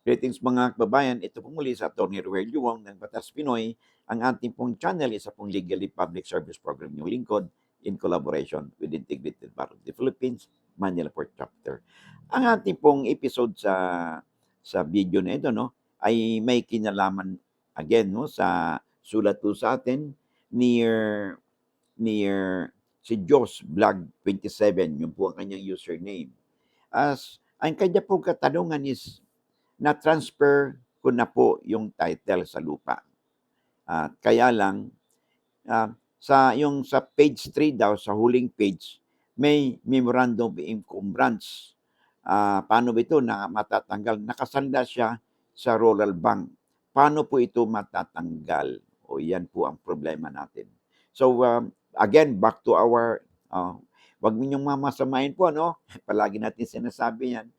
Greetings mga kababayan, ito po muli sa Atty. Ruel Yuwang ng Batas Pinoy. Ang ating pong channel, isa pong legally public service program yung lingkod in collaboration with Integrated Bar of the Philippines, Manila Port Chapter. Ang ating pong episode sa video na ito ay may kinalaman again sa sulat po sa atin near si Josh Vlog 27, yun po ang kanyang username. Ang kanya pong katanungan is na-transfer ko na po yung title sa lupa. Kaya lang, sa page 3 daw, sa huling page, may memorandum of encumbrance. Paano ba ito na matatanggal? Nakasanda siya sa Rural Bank. Paano po ito matatanggal? O yan po ang problema natin. So, again, back to our, wag ninyong mamasamain po, palagi natin sinasabi yan,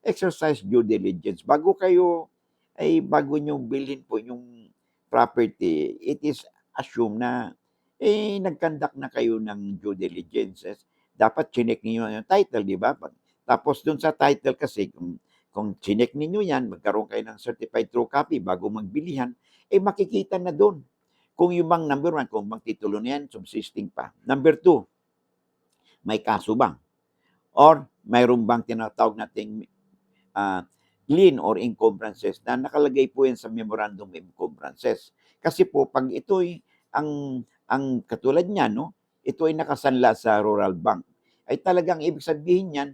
exercise due diligence. Bago nyo bilhin po yung property, it is assumed na nag-conduct na kayo ng due diligence. Dapat chinek niyo yung title, di ba? Tapos dun sa title kasi, kung chinek ninyo yan, magkaroon kayo ng certified true copy bago magbilihan, makikita na doon. Kung yung bang number 1, kung bang titulo na yan, subsisting pa. Number 2, may kaso ba? Or mayroon bang tinatawag nating lien or encumbrances na nakalagay po yan sa memorandum of encumbrances. Kasi po, pag ito'y ang katulad niya, ito ay nakasanla sa Rural Bank, ay talagang ibig sabihin niyan,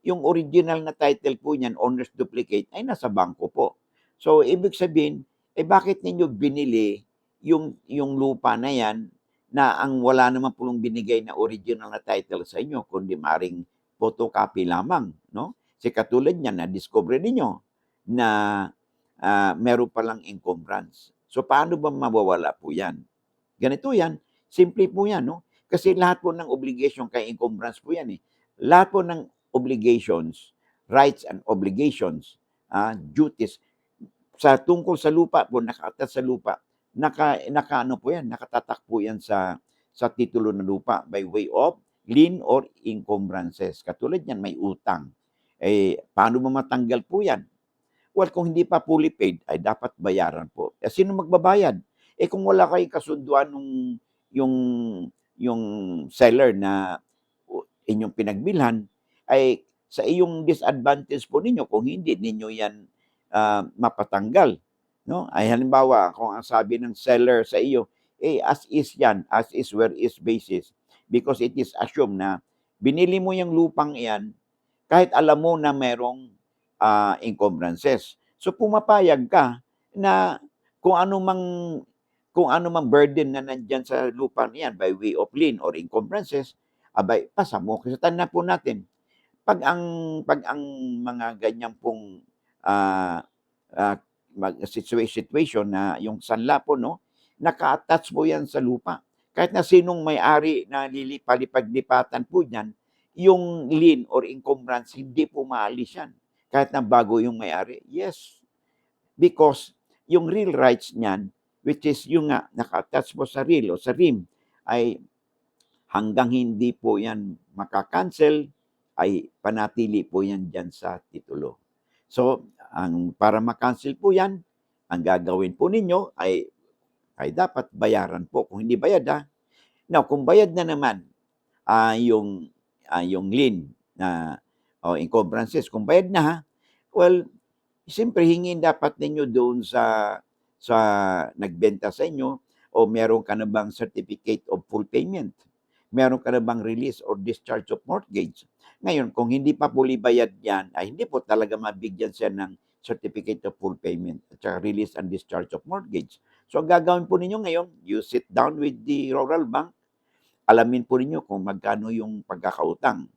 yung original na title po niyan, owner's duplicate, ay nasa bangko po. So, ibig sabihin, bakit ninyo binili yung lupa na yan na ang wala naman pong binigay na original na title sa inyo, kundi maring photocopy lamang, no? Kasi katulad niyan, na-discover ninyo na meron palang encumbrance. So, paano ba mawawala po yan? Ganito yan, simple po yan, Kasi lahat po ng obligation kay encumbrance po yan, Lahat po ng obligations, rights and obligations, duties, tungkol sa lupa po, nakaatas sa lupa, nakaano po yan, nakatatak po yan sa titulo ng lupa by way of lien or encumbrances. Katulad yan, may utang. Paano mo matanggal po yan? Well, kung hindi pa fully paid, ay dapat bayaran po. Sino magbabayad? Kung wala kayong kasunduan yung, yung seller na inyong pinagbilhan, ay sa iyong disadvantage po ninyo kung hindi ninyo yan mapatanggal. No? Ay halimbawa, kung ang sabi ng seller sa iyo, as is yan, as is where is basis. Because it is assumed na binili mo yung lupang yan, kahit alam mo na merong encumbrances. So pumapayag ka na kung ano mang burden na nandyan sa lupa niyan by way of lien or encumbrances, abay, pasa mo. Kasi tanda po natin, pag ang mga ganyan pong situation na yung sanla po, naka-attach po yan sa lupa. Kahit na sinong may-ari na palipad-lipatan po niyan, yung lien or encumbrance, hindi po maalis yan. Kahit na bago yung may-ari. Yes. Because yung real rights niyan, which is yung nga, naka-attach po sa real o sa RIM, ay hanggang hindi po yan makakancel, ay panatili po yan dyan sa titulo. So, para makancel po yan, ang gagawin po ninyo ay dapat bayaran po. Kung hindi bayad, Now, kung bayad na naman yung lien na encumbrances, kung bayad na, well, siyempre hingin dapat ninyo doon sa nagbenta sa inyo o meron ka na bang certificate of full payment? Meron ka na bang release or discharge of mortgage? Ngayon, kung hindi pa fully bayad yan, ay hindi po talaga mabigyan siya ng certificate of full payment at saka release and discharge of mortgage. So, ang gagawin po ninyo ngayon, you sit down with the Rural Bank, alamin po ninyo kung magkano yung pagkakautang.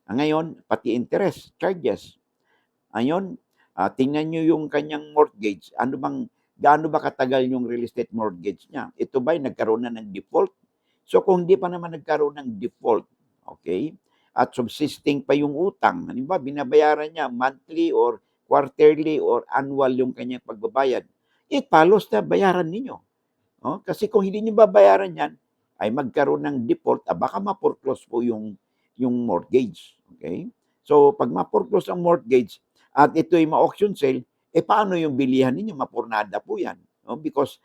Ngayon, pati interest, charges. Ngayon, tingnan nyo yung kanyang mortgage. Gaano ba katagal yung real estate mortgage niya? Ito ba'y nagkaroon na ng default? So kung hindi pa naman nagkaroon ng default, okay, at subsisting pa yung utang, halimbawa binabayaran niya monthly or quarterly or annual yung kanyang pagbabayad, palos na bayaran ninyo. Kasi kung hindi niyo babayaran yan, ay magkaroon ng default, baka ma-foreclose po yung mortgage. Okay? So pag ma-foreclose ang mortgage, at ito'y ma-auction sale, paano yung bilihan ninyo? Mapurnada po yan. No? Because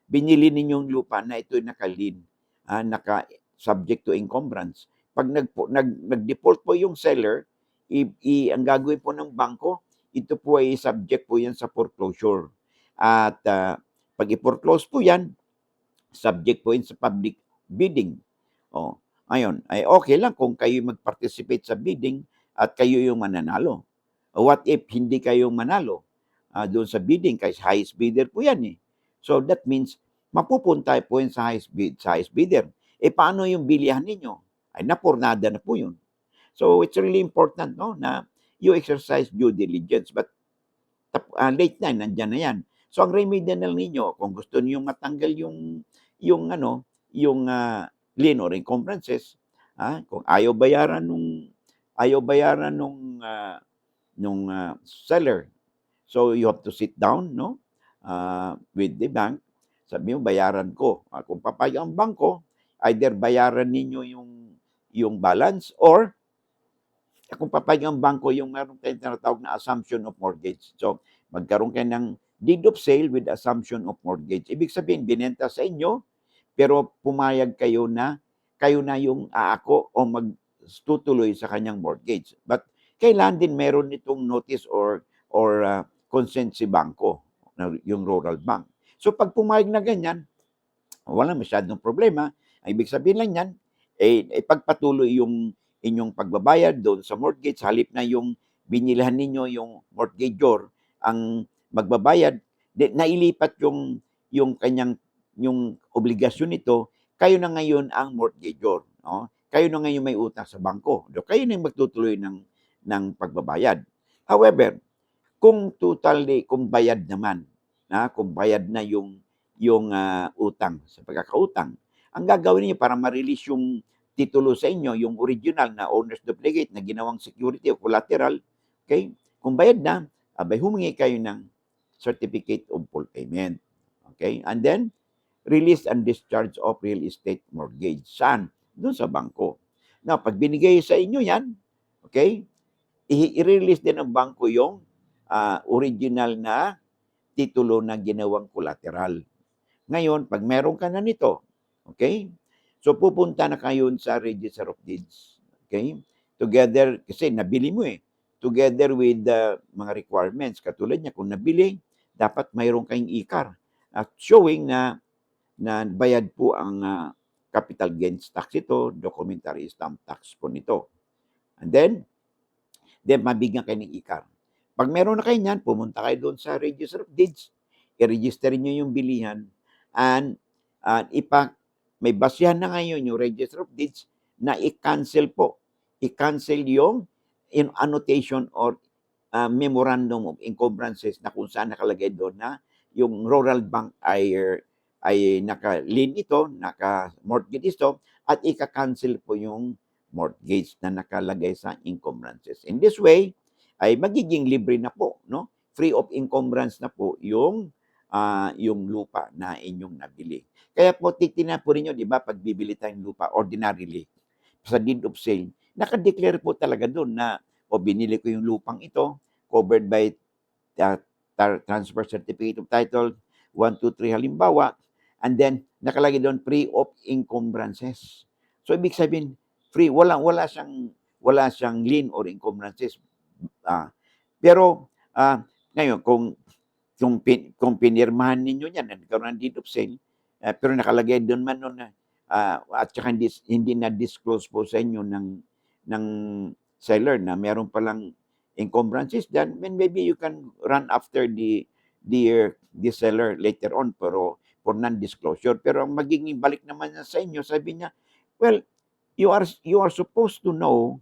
binili ninyong lupa na ito'y naka-lien, naka-subject to encumbrance. Pag nag-default po yung seller, ang gagawin po ng bangko, ito po ay subject po yan sa foreclosure. At pag i-foreclose po yan, subject po yun sa public bidding. Oh, ngayon, ay okay lang kung kayo mag-participate sa bidding at kayo yung mananalo. What if hindi kayo manalo doon sa bidding? Kasi highest bidder po yan eh. So that means, mapupunta po yun sa highest bidder. Paano yung bilihan ninyo? Ay napurnada na po yun. So it's really important no, na you exercise due diligence. But late na, nandyan na yan. So ang remedy na ninyo, kung gusto niyo matanggal yung lien or encumbrances, kung ayaw bayaran nung seller. So you have to sit down no with the bank. Sabi mo bayaran ko. Kung papayag ang bangko, either bayaran ninyo yung balance or kung papayag ang bangko yung meron tayong tinatawag na assumption of mortgage. So magkaroon kayo ng deed of sale with assumption of mortgage. Ibig sabihin, binenta sa inyo, pero pumayag kayo na yung aako o magtutuloy sa kanyang mortgage. But kailan din meron nitong notice or consent si bangko, yung rural bank. So pag pumayag na ganyan, wala masyadong problema. Ang ibig sabihin lang yan, pagpatuloy yung inyong pagbabayad doon sa mortgage, halip na yung binilhan ninyo yung mortgagor ang magbabayad, nailipat yung kanyang yung obligasyon nito, kayo na ngayon ang mortgagor. No? Kayo na ngayon may utang sa bangko. Kayo na yung magtutuloy ng pagbabayad. However, kung bayad naman, kung bayad na yung utang sa pagkakautang, ang gagawin niyo para ma-release yung titulo sa inyo, yung original na owner's duplicate na ginawang security o collateral, okay? Kung bayad na, humingi kayo ng certificate of full payment. Okay? And then, release and discharge of real estate mortgage. Saan? Doon sa bangko. Now, pag binigay sa inyo yan, okay, i-release din ng bangko yung original na titulo na ginawang collateral. Ngayon, pag meron ka na nito, okay, so pupunta na kayo sa Register of Deeds. Okay? Together, kasi nabili mo together with the mga requirements. Katulad niya, kung nabili, dapat mayroon kayong ICAR at showing na bayad po ang capital gains tax ito, documentary stamp tax po nito. And then mabigyan kayo ng ICAR. Pag meron na kayo niyan, pumunta kayo doon sa Register of Deeds, i-register niyo yung bilihan, and may basihan na ngayon yung Register of Deeds na i-cancel po. I-cancel yung annotation or memorandum of encumbrances na kung saan nakalagay doon na yung rural bank ay naka-lien ito, naka-mortgage ito, at ika-cancel po yung mortgage na nakalagay sa encumbrances. In this way, ay magiging libre na po, no? Free of encumbrance na po yung lupa na inyong nabili. Kaya po titingnan po ninyo, di ba, pag bibili tayong lupa, ordinarily, sa deed of sale, nakadeclare po talaga doon na, binili ko yung lupang ito, covered by transfer certificate of title, 1, 2, 3 halimbawa, and then nakalagay doon free of encumbrances. So ibig sabihin, free, wala siyang lien or encumbrances. Pero ngayon kung pinirmahan ninyo yan, nagkaroon ng deed of sale, pero nakalagay doon man noon na at saka hindi na disclose po sa inyo ng seller na meron palang encumbrances dyan, then maybe you can run after the seller later on, pero for non-disclosure. Pero ang magiging balik naman sa inyo, sabi niya, well, you are supposed to know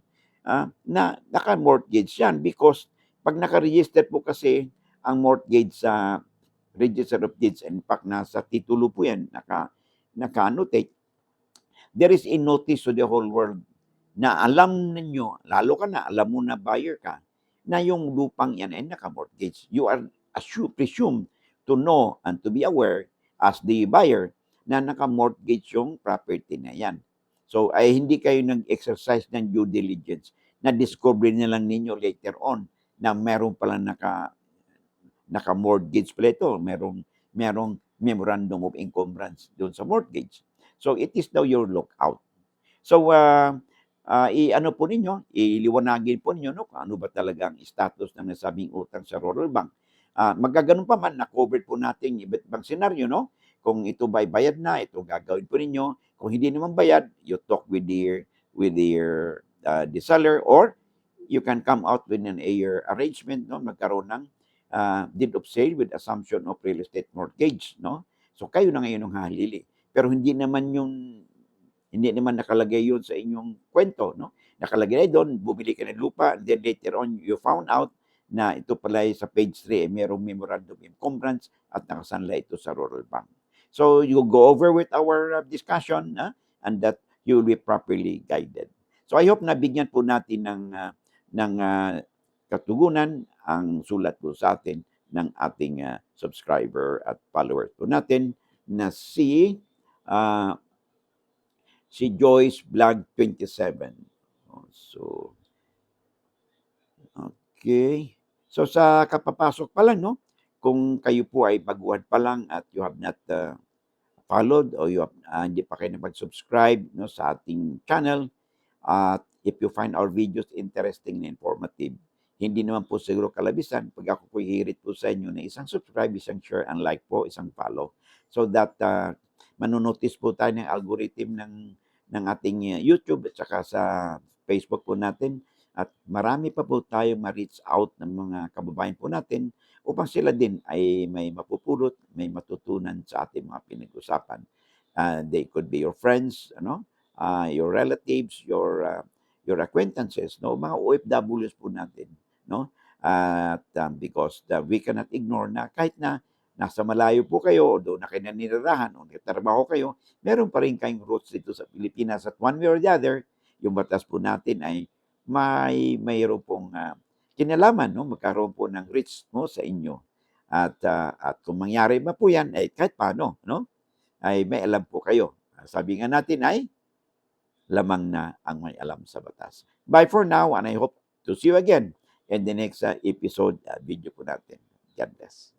na naka-mortgage yan because pag naka-register po kasi ang mortgage sa Register of Deeds, in fact, nasa titulo po yan, naka-annotate, there is a notice to the whole world na alam ninyo, lalo ka na, alam mo na buyer ka, na yung lupang yan ay naka-mortgage. You are presumed to know and to be aware as the buyer na naka-mortgage yung property na yan. So, ay hindi kayo nag-exercise ng due diligence. Na-discover na lang ninyo later on na meron pala naka-mortgage pala ito, merong memorandum of encumbrance doon sa mortgage. So it is daw your lookout. So i-ano po ninyo, iliwanagin po ninyo no, kung ano ba talaga ang status ng nasabing utang sa rural bank. Magkaganon pa man, na-cover po natin iba't ibang senaryo, no? Kung ito ba'y bayad na, ito gagawin po ninyo. Kung hindi naman bayad, you talk with the seller, or you can come out with an AR arrangement, no? Magkaroon ng deed of sale with assumption of real estate mortgage, no? So kayo na ngayon ang hahalili. Pero hindi naman nakalagay yun sa inyong kwento, no? Nakalagay doon, bumili ka ng lupa, and then later on, you found out na ito pala sa page 3, merong memorandum of encumbrance at nakasanla ito sa rural bank. So you go over with our discussion, and that you will be properly guided. So I hope nabigyan po natin ng katugunan ang sulat po sa atin ng ating subscriber at followers po natin na si Joyce Vlog 27. So, okay. So, sa kapapasok pa lang, no? Kung kayo po ay baguhan pa lang at you have not followed or hindi pa kayo nag-subscribe, no, sa ating channel, at if you find our videos interesting and informative, hindi naman po siguro kalabisan pag ako po hihirit po sa inyo na isang subscribe, isang share, and like po, isang follow. So that manonotice po tayo ng algorithm ng ating YouTube at saka sa Facebook po natin. At marami pa po tayong ma-reach out ng mga kababayan po natin upang sila din ay may mapupulot, may matutunan sa ating mga pinag-usapan. They could be your friends, your relatives, your acquaintances, no, mga OFWs po natin, no? At because we cannot ignore na kahit na nasa malayo po kayo, doon na kayo naninirahan, o nagtatrabaho kayo, meron pa rin kayong roots dito sa Pilipinas, at one way or the other, yung batas po natin ay mayroon pong kinalaman, no? Magkaroon po ng reach, no, sa inyo. At kung mangyari ba po yan, ay kahit paano, no, ay may alam po kayo. Sabi nga natin ay lamang na ang may alam sa batas. Bye for now, and I hope to see you again in the next episode video po natin. God bless.